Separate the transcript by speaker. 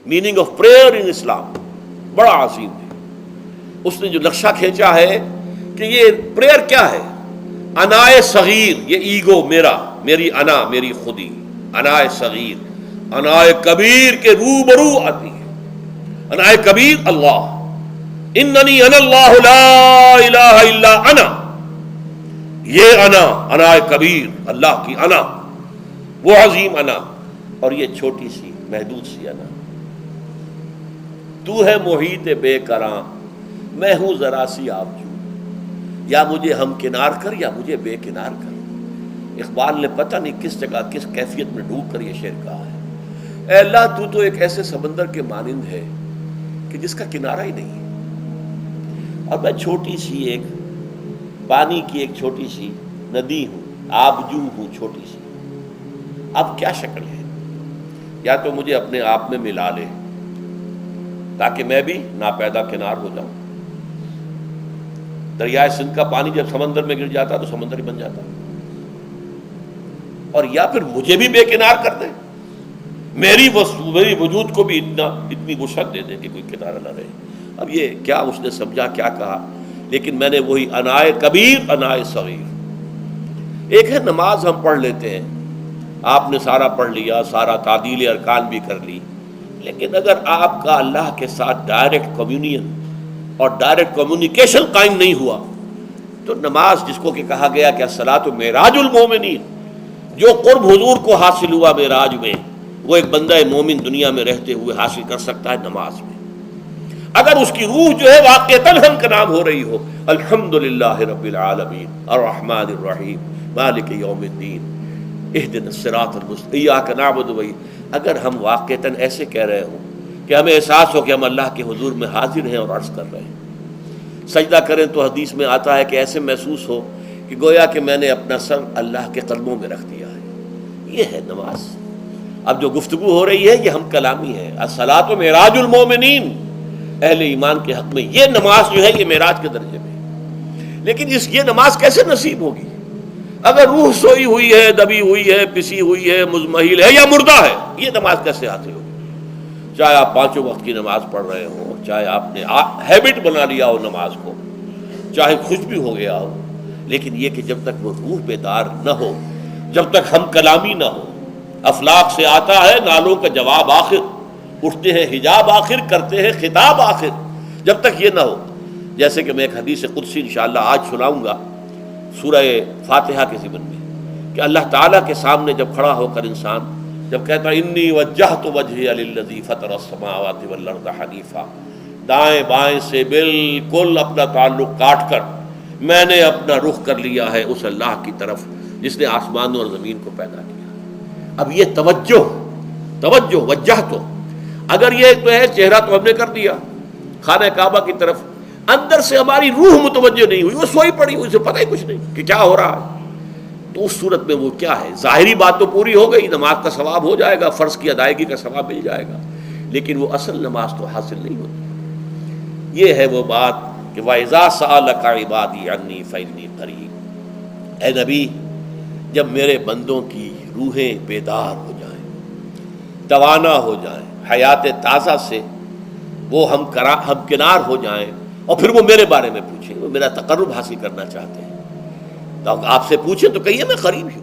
Speaker 1: Meaning of prayer ان اسلام بڑا عظیم ہے. اس نے جو نقشہ کھینچا ہے کہ یہ پریئر کیا ہے. انائے صغیر یہ ایگو میرا، میری انا، میری خودی، انائے صغیر. انائے کبیر کے روبرو آتی ہے. انائے کبیر اللہ، اننی انا اللہ لا الہ الا انا. یہ انا، انائے کبیر اللہ کی انا، وہ عظیم انا، اور یہ چھوٹی سی محدود سی انا. تو ہے محیط بے کراں، میں ہوں ذرا سی آبجو، یا مجھے ہم کنار کر یا مجھے بے کنار کر. اقبال نے پتہ نہیں کس جگہ کس کیفیت میں ڈوب کر یہ شعر کہا ہے. اے اللہ تو تو ایک ایسے سمندر کے مانند ہے کہ جس کا کنارہ ہی نہیں ہے، اور میں چھوٹی سی ایک پانی کی ایک چھوٹی سی ندی ہوں، آبجو ہوں چھوٹی سی. اب کیا شکل ہے؟ یا تو مجھے اپنے آپ میں ملا لے تاکہ میں بھی ناپیدا کنار ہو جاؤں. دریائے سندھ کا پانی جب سمندر میں گر جاتا تو سمندر ہی بن جاتا، اور یا پھر مجھے بھی بے کنار کر دے، میری وجود کو بھی اتنی وسعت دے دے کہ کوئی کنارہ نہ رہے. اب یہ کیا اس نے سمجھا، کیا کہا، لیکن میں نے وہی انائے کبیر انائے صغیر. ایک ہے نماز ہم پڑھ لیتے ہیں، آپ نے سارا پڑھ لیا، سارا تعدیل ارکان بھی کر لی، لیکن اگر آپ کا اللہ کے ساتھ ڈائریکٹ کمیونین اور ڈائریکٹ کمیونیکیشن قائم نہیں ہوا تو نماز، جس کو کہ کہا گیا کہ الصلاۃ معراج المومنین، جو قرب حضور کو حاصل ہوا معراج میں، وہ ایک بندہ مومن دنیا میں رہتے ہوئے حاصل کر سکتا ہے نماز میں. اگر اس کی روح جو ہے واقعتاً ہم کا نام ہو رہی ہو، الحمدللہ رب العالمین الرحمن الرحیم مالک یوم الدین اہدنا الصراط المستقیم ایاک نعبد و اگر ہم واقعتاً ایسے کہہ رہے ہوں کہ ہمیں احساس ہو کہ ہم اللہ کے حضور میں حاضر ہیں اور عرض کر رہے ہیں، سجدہ کریں تو حدیث میں آتا ہے کہ ایسے محسوس ہو کہ گویا کہ میں نے اپنا سر اللہ کے قدموں میں رکھ دیا ہے. یہ ہے نماز. اب جو گفتگو ہو رہی ہے یہ ہم کلامی ہے. الصلاۃ معراج المومنین، اہل ایمان کے حق میں یہ نماز جو ہے یہ معراج کے درجے میں. لیکن یہ نماز کیسے نصیب ہوگی اگر روح سوئی ہوئی ہے، دبی ہوئی ہے، پسی ہوئی ہے، مزمحل ہے یا مردہ ہے؟ یہ نماز کیسے حاصل ہوگی؟ چاہے آپ 5 وقت کی نماز پڑھ رہے ہوں، چاہے آپ نے ہیبٹ بنا لیا ہو نماز کو، چاہے خوش بھی ہو گیا ہو، لیکن یہ کہ جب تک وہ روح بیدار نہ ہو، جب تک ہم کلامی نہ ہو. افلاق سے آتا ہے نالوں کا جواب آخر، اٹھتے ہیں حجاب آخر، کرتے ہیں خطاب آخر. جب تک یہ نہ ہو، جیسے کہ میں ایک حدیث قدسی انشاءاللہ آج سناؤں گا سورہ فاتحہ کے ضمن میں، کہ اللہ تعالیٰ کے سامنے جب کھڑا ہو کر انسان جب کہتا ہے انی وجہت وجہی للذی فطر السماوات والارض حنیفا، دائیں بائیں سے بالکل اپنا تعلق کاٹ کر میں نے اپنا رخ کر لیا ہے اس اللہ کی طرف جس نے آسمانوں اور زمین کو پیدا کیا. اب یہ توجہ وجہ تو اگر یہ تو ہے چہرہ تو ہم نے کر دیا خانہ کعبہ کی طرف، اندر سے ہماری روح متوجہ نہیں ہوئی، وہ سوئی پڑی ہوئی، اسے پتہ ہی کچھ نہیں کہ کیا ہو رہا ہے. تو اس صورت میں وہ کیا ہے؟ ظاہری بات تو پوری ہو گئی، نماز کا ثواب ہو جائے گا، فرض کی ادائیگی کا ثواب مل جائے گا، لیکن وہ اصل نماز تو حاصل نہیں ہوتی. یہ ہے وہ بات کہ وَإِذَا سَأَلَكَ عِبَادِي عَنِّي فَإِنِّي قَرِيبٌ. اے نبی، جب میرے بندوں کی روحیں بیدار ہو جائیں، توانا ہو جائیں، حیات تازہ سے وہ ہم کنار ہو جائیں، اور پھر وہ میرے بارے میں پوچھیں، وہ میرا تقرب حاصل کرنا چاہتے ہیں، تو آپ سے پوچھیں تو کہیے میں قریب ہوں.